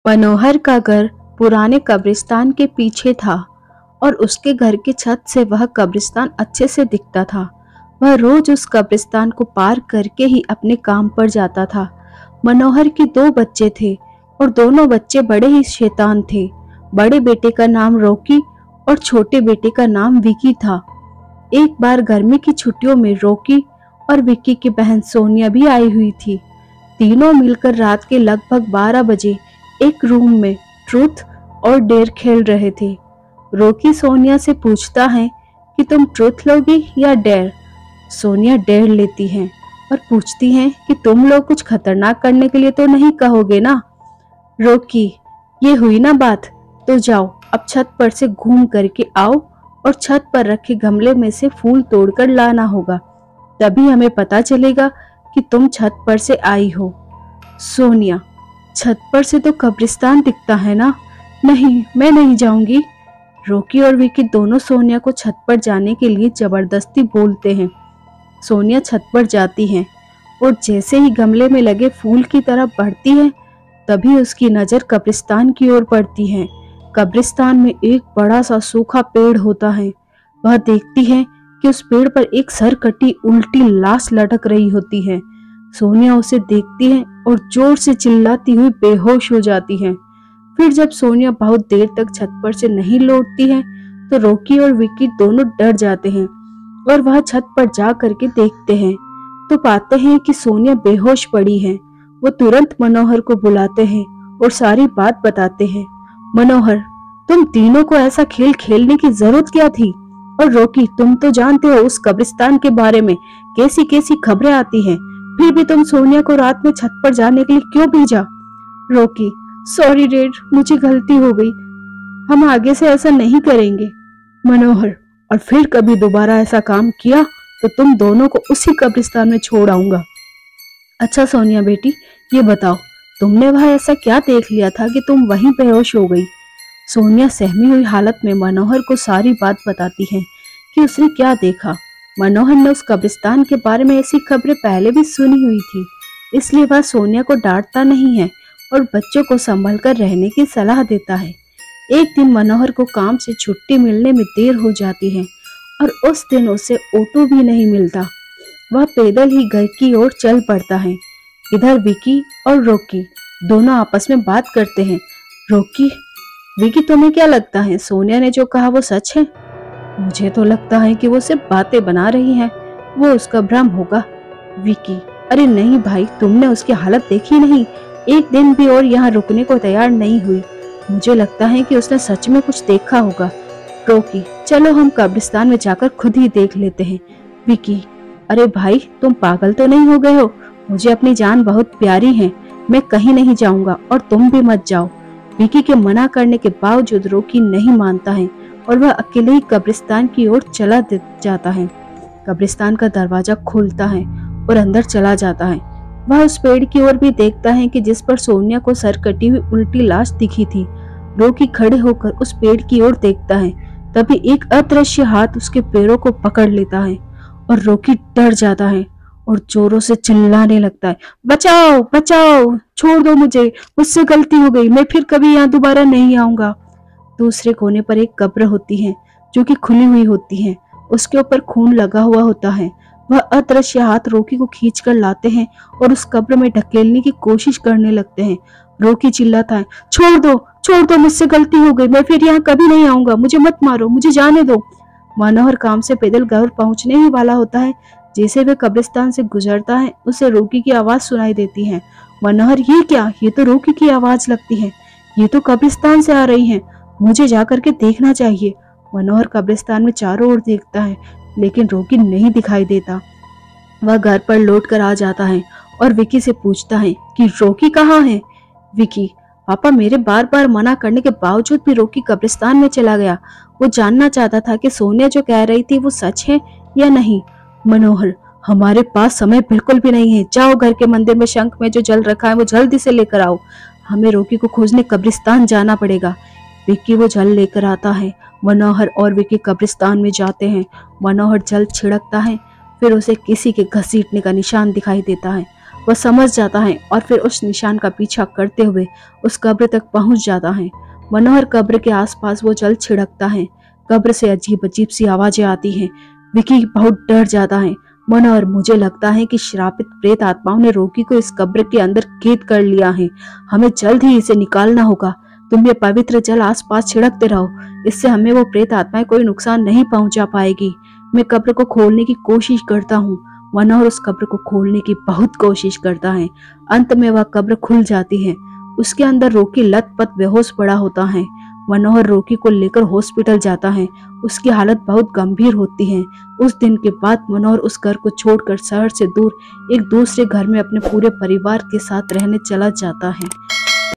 मनोहर का घर पुराने कब्रिस्तान के पीछे था और उसके घर की छत से वह कब्रिस्तान अच्छे से दिखता था। वह रोज उस कब्रिस्तान को पार करके ही अपने काम पर जाता था। मनोहर के दो बच्चे थे और दोनों बच्चे बड़े ही शैतान थे। बड़े बेटे का नाम रॉकी और छोटे बेटे का नाम विकी था। एक बार गर्मी की छुट्टियों में रॉकी और विकी की बहन सोनिया भी आई हुई थी। तीनों मिलकर रात के लगभग 12 बजे एक रूम में ट्रूथ और डेयर खेल रहे थे। रॉकी सोनिया से पूछता है कि तुम ट्रूथ लोगी या डेयर। सोनिया डेयर लेती है और पूछती है कि तुम लोग कुछ खतरनाक करने के लिए तो नहीं कहोगे ना। रॉकी, ये हुई ना बात, तो जाओ अब छत पर से घूम करके आओ और छत पर रखे गमले में से फूल तोड़कर लाना होगा, तभी हमें पता चलेगा कि तुम छत पर से आई हो। सोनिया, छत पर से तो कब्रिस्तान दिखता है ना। नहीं, मैं नहीं जाऊंगी। रॉकी और विकी दोनों सोनिया को छत पर जाने के लिए जबरदस्ती बोलते हैं। सोनिया छत पर जाती है और जैसे ही गमले में लगे फूल की तरफ बढ़ती है, तभी उसकी नजर कब्रिस्तान की ओर पड़ती है। कब्रिस्तान में एक बड़ा सा सूखा पेड़ होता है। वह देखती है कि उस पेड़ पर एक सर कटी उल्टी लाश लटक रही होती है। सोनिया उसे देखती है और जोर से चिल्लाती हुई बेहोश हो जाती है। फिर जब सोनिया बहुत देर तक छत पर से नहीं लौटती है, तो रॉकी और विकी दोनों डर जाते हैं और वह छत पर जा करके देखते हैं तो पाते हैं कि सोनिया बेहोश पड़ी है। वो तुरंत मनोहर को बुलाते हैं और सारी बात बताते हैं। मनोहर, तुम तीनों को ऐसा खेल खेलने की जरूरत क्या थी? और रॉकी, तुम तो जानते हो उस कब्रिस्तान के बारे में कैसी कैसी खबरें आती हैं, फिर भी तुम सोनिया को रात में छत पर जाने के लिए क्यों भेजा? रॉकी, सॉरी डैड, मुझे गलती हो गई, हम आगे से ऐसा नहीं करेंगे। मनोहर, और फिर कभी दोबारा ऐसा काम किया तो तुम दोनों को उसी कब्रिस्तान में छोड़ आऊंगा। अच्छा सोनिया बेटी, ये बताओ, तुमने वह ऐसा क्या देख लिया था कि तुम वहीं बेहोश हो गई? सोनिया सहमी हुई हालत में मनोहर को सारी बात बताती है कि उसने क्या देखा। मनोहर ने उस कब्रिस्तान के बारे में ऐसी खबरें पहले भी सुनी हुई थी, इसलिए वह सोनिया को डांटता नहीं है और बच्चों को संभल कर रहने की सलाह देता है। एक दिन मनोहर को काम से छुट्टी मिलने में देर हो जाती है और उस दिन उसे ऑटो भी नहीं मिलता। वह पैदल ही घर की ओर चल पड़ता है। इधर विकी और रॉकी दोनों आपस में बात करते हैं। रॉकी, विकी, तुम्हें क्या लगता है सोनिया ने जो कहा वो सच है? मुझे तो लगता है कि वो सिर्फ बातें बना रही है, वो उसका भ्रम होगा। विकी, अरे नहीं भाई, तुमने उसकी हालत देखी नहीं, एक दिन भी और यहाँ रुकने को तैयार नहीं हुई। मुझे लगता है कि उसने सच में कुछ देखा होगा। रॉकी, चलो हम कब्रिस्तान में जाकर खुद ही देख लेते हैं। विकी, अरे भाई, तुम पागल तो नहीं हो गए हो? मुझे अपनी जान बहुत प्यारी है, मैं कहीं नहीं जाऊंगा और तुम भी मत जाओ। विकी के मना करने के बावजूद रॉकी नहीं मानता है और वह अकेले ही कब्रिस्तान की ओर चला जाता है। कब्रिस्तान का दरवाजा खुलता है और अंदर चला जाता है। वह उस पेड़ की ओर भी देखता है कि जिस पर सोनिया को सर कटी हुई उल्टी लाश दिखी थी। रॉकी खड़े होकर उस पेड़ की ओर देखता है, तभी एक अदृश्य हाथ उसके पैरों को पकड़ लेता है और रॉकी डर जाता है और जोरों से चिल्लाने लगता है, बचाओ बचाओ, छोड़ दो मुझे, मुझसे गलती हो गई, मैं फिर कभी यहाँ दोबारा नहीं आऊंगा। दूसरे कोने पर एक कब्र होती है जो कि खुली हुई होती है, उसके ऊपर खून लगा हुआ होता है। वह अदृश्य हाथ रॉकी को खींच कर लाते हैं और उस कब्र में ढकेलने की कोशिश करने लगते हैं। रॉकी चिल्लाता है, छोड़ दो, मुझसे गलती हो गई, मैं फिर यहाँ कभी नहीं आऊंगा, मुझे मत मारो, मुझे जाने दो। मनोहर काम से पैदल घर पहुंचने ही वाला होता है। जैसे वे कब्रिस्तान से गुजरता है, उसे रॉकी की आवाज सुनाई देती है। मनोहर, ये क्या? ये तो रॉकी की आवाज लगती है, ये तो कब्रिस्तान से आ रही है, मुझे जाकर के देखना चाहिए। मनोहर कब्रिस्तान में चारों ओर देखता है, लेकिन रॉकी नहीं दिखाई देता। वह घर पर लौट कर आ जाता है और विकी से पूछता है कि रॉकी कहाँ है? विकी, पापा, मेरे बार बार मना करने के बावजूद भी रॉकी कब्रिस्तान में चला गया। वो जानना चाहता था कि सोनिया जो कह रही थी वो सच है या नहीं। मनोहर, हमारे पास समय बिल्कुल भी नहीं है, जाओ घर के मंदिर में शंख में जो जल रखा है वो जल्दी से लेकर आओ, हमें रॉकी को खोजने कब्रिस्तान जाना पड़ेगा। विक्की वो जल लेकर आता है। मनोहर और विक्की कब्रिस्तान में जाते हैं। मनोहर जल छिड़कता है, फिर उसे किसी के घसीटने का निशान दिखाई देता है। वह समझ जाता है और फिर उस निशान का पीछा करते हुए उस कब्र तक पहुंच जाता है। मनोहर कब्र के आसपास वो जल छिड़कता है। कब्र से अजीब अजीब सी आवाजें आती हैं। विकी बहुत डर जाता है। मनोहर, मुझे लगता है कि श्रापित प्रेत आत्माओं ने रॉकी को इस कब्र के अंदर कैद कर लिया है। हमें जल्द ही इसे निकालना होगा। तुम ये पवित्र जल आसपास छिड़कते रहो, इससे हमें वो प्रेत आत्माएं कोई नुकसान नहीं पहुंचा पाएगी। मैं कब्र को खोलने की कोशिश करता हूँ। मनोहर उस कब्र को खोलने की बहुत कोशिश करता है। अंत में वह कब्र खुल जाती है। उसके अंदर रॉकी लथपथ बेहोश पड़ा होता है। मनोहर रॉकी को लेकर हॉस्पिटल जाता है। उसकी हालत बहुत गंभीर होती है। उस दिन के बाद मनोहर उस घर को छोड़कर शहर से दूर एक दूसरे घर में अपने पूरे परिवार के साथ रहने चला जाता है।